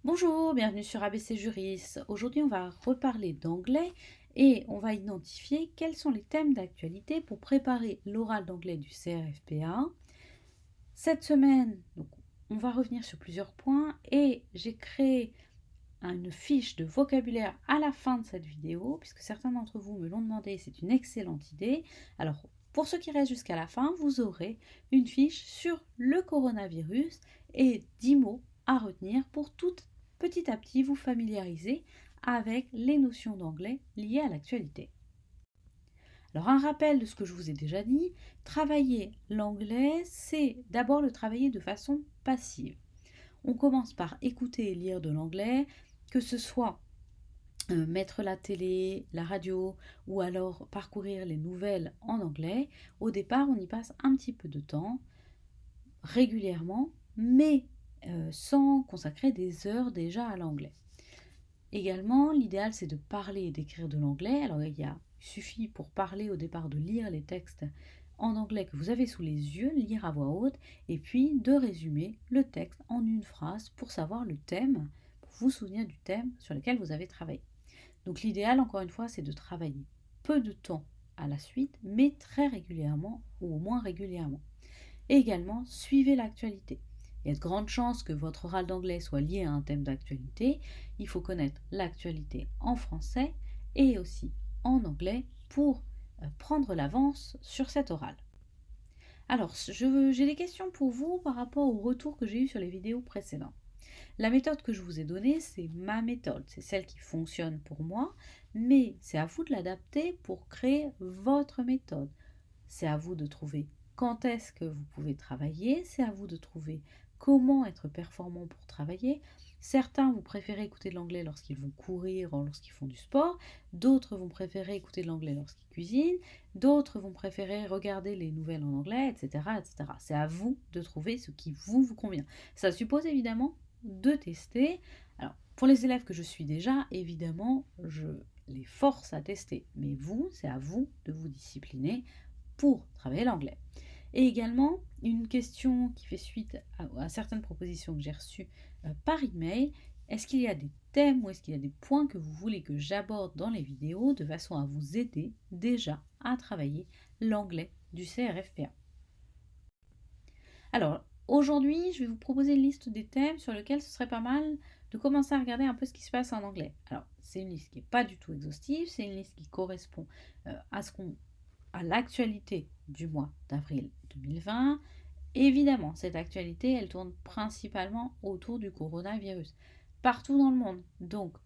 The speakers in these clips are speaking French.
Bonjour, bienvenue sur ABC Juris. Aujourd'hui, on va reparler d'anglais et on va identifier quels sont les thèmes d'actualité pour préparer l'oral d'anglais du CRFPA. Cette semaine, donc, on va revenir sur plusieurs points et j'ai créé une fiche de vocabulaire à la fin de cette vidéo, puisque certains d'entre vous me l'ont demandé, c'est une excellente idée. Alors, pour ceux qui restent jusqu'à la fin, vous aurez une fiche sur le coronavirus et 10 mots à retenir pour tout petit à petit vous familiariser avec les notions d'anglais liées à l'actualité. Alors un rappel de ce que je vous ai déjà dit, travailler l'anglais, c'est d'abord le travailler de façon passive. On commence par écouter et lire de l'anglais, que ce soit mettre la télé, la radio ou alors parcourir les nouvelles en anglais. Au départ, on y passe un petit peu de temps, régulièrement, mais sans consacrer des heures déjà à l'anglais. Également, l'idéal c'est de parler et d'écrire de l'anglais. Alors il suffit pour parler au départ de lire les textes en anglais que vous avez sous les yeux, lire à voix haute, et puis de résumer le texte en une phrase pour savoir le thème, pour vous souvenir du thème sur lequel vous avez travaillé. Donc l'idéal, encore une fois, c'est de travailler peu de temps à la suite, mais très régulièrement, ou au moins régulièrement. Et également, suivez l'actualité. Il y a de grandes chances que votre oral d'anglais soit lié à un thème d'actualité. Il faut connaître l'actualité en français et aussi en anglais pour prendre l'avance sur cet oral. Alors, j'ai des questions pour vous par rapport au retour que j'ai eu sur les vidéos précédentes. La méthode que je vous ai donnée, c'est ma méthode, c'est celle qui fonctionne pour moi, mais c'est à vous de l'adapter pour créer votre méthode. C'est à vous de trouver quand est-ce que vous pouvez travailler, c'est à vous de trouver comment être performant pour travailler. Certains vous préférez écouter de l'anglais lorsqu'ils vont courir ou lorsqu'ils font du sport, d'autres vont préférer écouter de l'anglais lorsqu'ils cuisinent, d'autres vont préférer regarder les nouvelles en anglais, etc. etc. C'est à vous de trouver ce qui vous convient. Ça suppose évidemment de tester. Alors, pour les élèves que je suis déjà, évidemment, je les force à tester. Mais vous, c'est à vous de vous discipliner pour travailler l'anglais. Et également, une question qui fait suite à certaines propositions que j'ai reçues par email. Est-ce qu'il y a des thèmes ou est-ce qu'il y a des points que vous voulez que j'aborde dans les vidéos de façon à vous aider déjà à travailler l'anglais du CRFPA? Alors, aujourd'hui, je vais vous proposer une liste des thèmes sur lesquels ce serait pas mal de commencer à regarder un peu ce qui se passe en anglais. Alors, c'est une liste qui n'est pas du tout exhaustive, c'est une liste qui correspond à l'actualité du mois d'avril 2020. Évidemment, cette actualité, elle tourne principalement autour du coronavirus, partout dans le monde. Donc,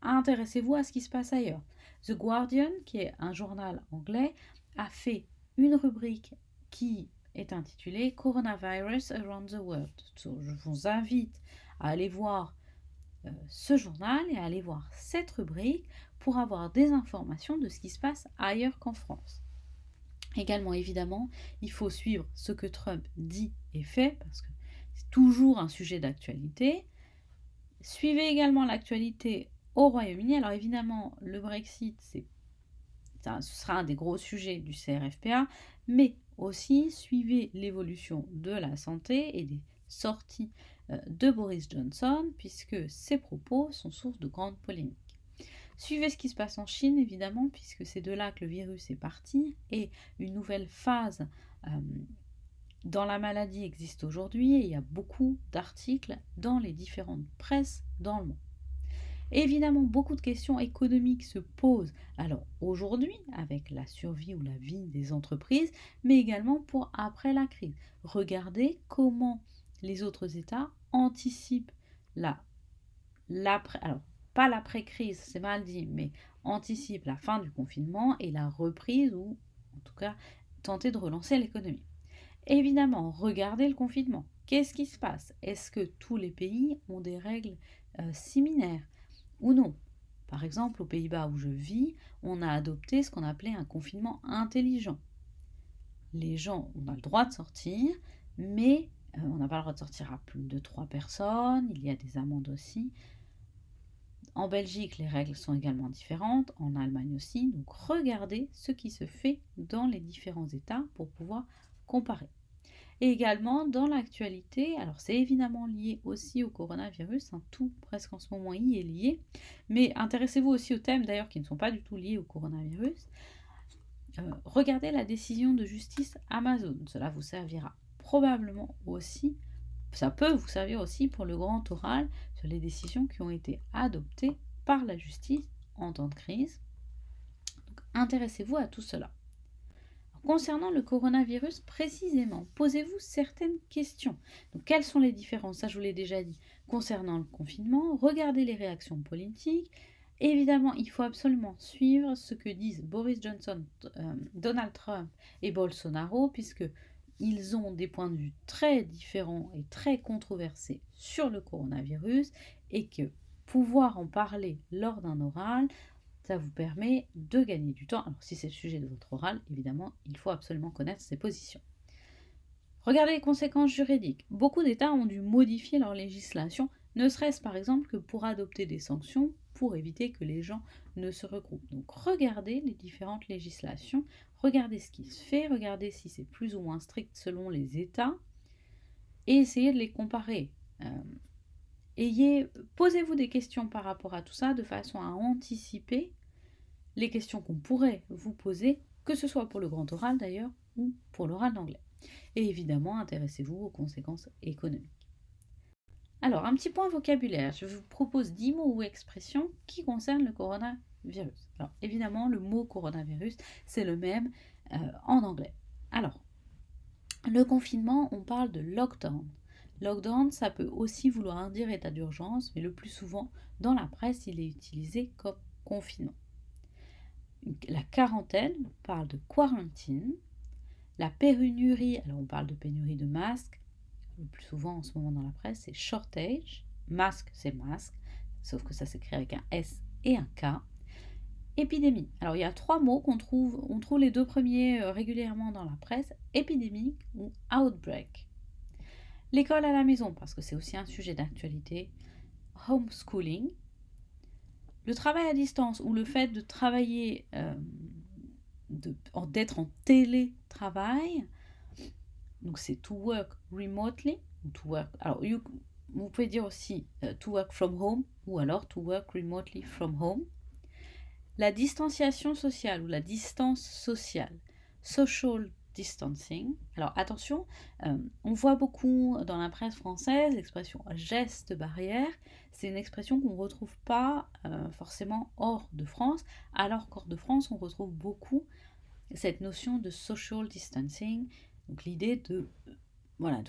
intéressez-vous à ce qui se passe ailleurs. The Guardian, qui est un journal anglais, a fait une rubrique qui est intitulée Coronavirus Around the World. Je vous invite à aller voir ce journal et à aller voir cette rubrique pour avoir des informations de ce qui se passe ailleurs qu'en France. Également, évidemment, il faut suivre ce que Trump dit et fait, parce que c'est toujours un sujet d'actualité. Suivez également l'actualité au Royaume-Uni. Alors évidemment, le Brexit, ce sera un des gros sujets du CRFPA, mais aussi suivez l'évolution de la santé et des sorties de Boris Johnson, puisque ses propos sont source de grandes polémiques. Suivez ce qui se passe en Chine, évidemment, puisque c'est de là que le virus est parti, et une nouvelle phase dans la maladie existe aujourd'hui, et il y a beaucoup d'articles dans les différentes presses dans le monde. Et évidemment, beaucoup de questions économiques se posent, alors aujourd'hui, avec la survie ou la vie des entreprises, mais également pour après la crise. Regardez comment les autres États anticipent l'après, alors pas l'après-crise, c'est mal dit, mais anticipe la fin du confinement et la reprise, ou en tout cas tenter de relancer l'économie. Évidemment, regardez le confinement. Qu'est-ce qui se passe? Est-ce que tous les pays ont des règles similaires ou non? Par exemple, aux Pays-Bas où je vis, on a adopté ce qu'on appelait un confinement intelligent. Les gens, on a le droit de sortir, mais on n'a pas le droit de sortir à plus de 3 personnes, il y a des amendes aussi. En Belgique, les règles sont également différentes, en Allemagne aussi, donc regardez ce qui se fait dans les différents États pour pouvoir comparer. Et également dans l'actualité, alors c'est évidemment lié aussi au coronavirus, hein, tout presque en ce moment y est lié, mais intéressez-vous aussi aux thèmes d'ailleurs qui ne sont pas du tout liés au coronavirus. Regardez la décision de justice Amazon, cela vous servira probablement aussi, ça peut vous servir aussi pour le grand oral sur les décisions qui ont été adoptées par la justice en temps de crise. Donc intéressez-vous à tout cela. Concernant le coronavirus précisément, posez-vous certaines questions. Donc, quelles sont les différences? Ça, je vous l'ai déjà dit. Concernant le confinement, regardez les réactions politiques. Évidemment, il faut absolument suivre ce que disent Boris Johnson, Donald Trump et Bolsonaro, puisque ils ont des points de vue très différents et très controversés sur le coronavirus, et que pouvoir en parler lors d'un oral, ça vous permet de gagner du temps. Alors si c'est le sujet de votre oral, évidemment, il faut absolument connaître ses positions. Regardez les conséquences juridiques. Beaucoup d'États ont dû modifier leur législation, ne serait-ce par exemple que pour adopter des sanctions pour éviter que les gens ne se regroupent. Donc regardez les différentes législations, regardez ce qui se fait, regardez si c'est plus ou moins strict selon les États et essayez de les comparer. Posez-vous des questions par rapport à tout ça de façon à anticiper les questions qu'on pourrait vous poser, que ce soit pour le grand oral d'ailleurs ou pour l'oral d'anglais. Et évidemment, intéressez-vous aux conséquences économiques. Alors, un petit point vocabulaire. Je vous propose 10 mots ou expressions qui concernent le coronavirus. Alors, évidemment, le mot coronavirus, c'est le même en anglais. Alors, le confinement, on parle de lockdown. Lockdown, ça peut aussi vouloir dire état d'urgence, mais le plus souvent, dans la presse, il est utilisé comme confinement. La quarantaine, on parle de quarantine. La pénurie, alors on parle de pénurie de masques, le plus souvent en ce moment dans la presse, c'est shortage. Masque, c'est masque, sauf que ça s'écrit avec un S et un K. Épidémie, alors il y a 3 mots on trouve les 2 premiers régulièrement dans la presse, épidémique ou outbreak. L'école à la maison, parce que c'est aussi un sujet d'actualité, homeschooling. Le travail à distance ou le fait de travailler, d'être en télétravail, donc c'est to work remotely, ou to work, alors vous pouvez dire aussi to work from home, ou alors to work remotely from home. La distanciation sociale ou la distance sociale, social distancing. Alors attention, on voit beaucoup dans la presse française l'expression geste barrière. C'est une expression qu'on ne retrouve pas forcément hors de France, alors qu'hors de France, on retrouve beaucoup cette notion de social distancing, donc l'idée de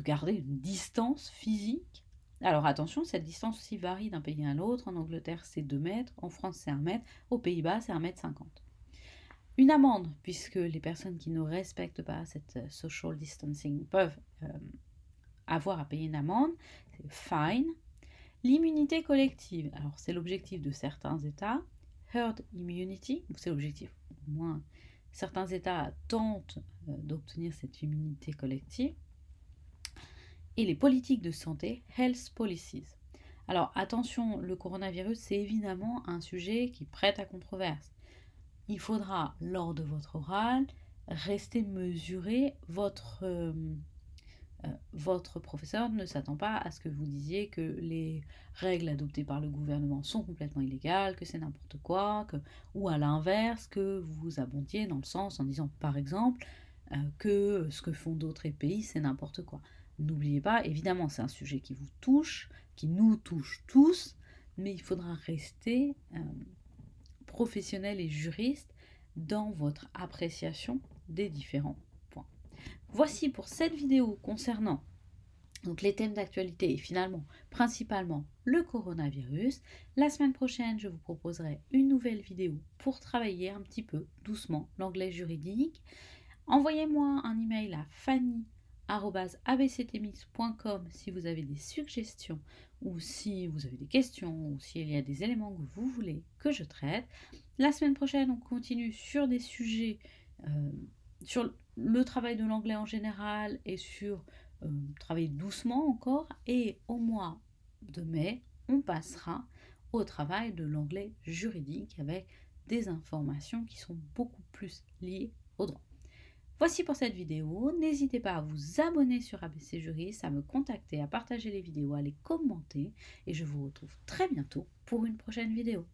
garder une distance physique. Alors attention, cette distance aussi varie d'un pays à l'autre. En Angleterre, c'est 2 mètres, en France, c'est 1 mètre, aux Pays-Bas, c'est 1,50 m. Une amende, puisque les personnes qui ne respectent pas cette social distancing peuvent avoir à payer une amende, c'est fine. L'immunité collective, alors c'est l'objectif de certains États. Herd immunity, c'est l'objectif, au moins certains États tentent d'obtenir cette immunité collective. Et les politiques de santé, health policies. Alors attention, le coronavirus, c'est évidemment un sujet qui prête à controverse. Il faudra, lors de votre oral, rester mesuré. Votre professeur ne s'attend pas à ce que vous disiez que les règles adoptées par le gouvernement sont complètement illégales, que c'est n'importe quoi, ou à l'inverse, que vous vous abondiez dans le sens en disant par exemple que ce que font d'autres pays c'est n'importe quoi. N'oubliez pas, évidemment c'est un sujet qui vous touche, qui nous touche tous, mais il faudra rester professionnel et juriste dans votre appréciation des différents points. Voici pour cette vidéo concernant donc les thèmes d'actualité et finalement principalement le coronavirus. La semaine prochaine, je vous proposerai une nouvelle vidéo pour travailler un petit peu doucement l'anglais juridique. Envoyez-moi un email à fanny@abctmix.com si vous avez des suggestions ou si vous avez des questions ou s'il y a des éléments que vous voulez que je traite. La semaine prochaine, on continue sur des sujets sur le travail de l'anglais en général et sur travailler doucement encore. Et au mois de mai, on passera au travail de l'anglais juridique avec des informations qui sont beaucoup plus liées au droit. Voici pour cette vidéo. N'hésitez pas à vous abonner sur ABC Juriste, à me contacter, à partager les vidéos, à les commenter. Et je vous retrouve très bientôt pour une prochaine vidéo.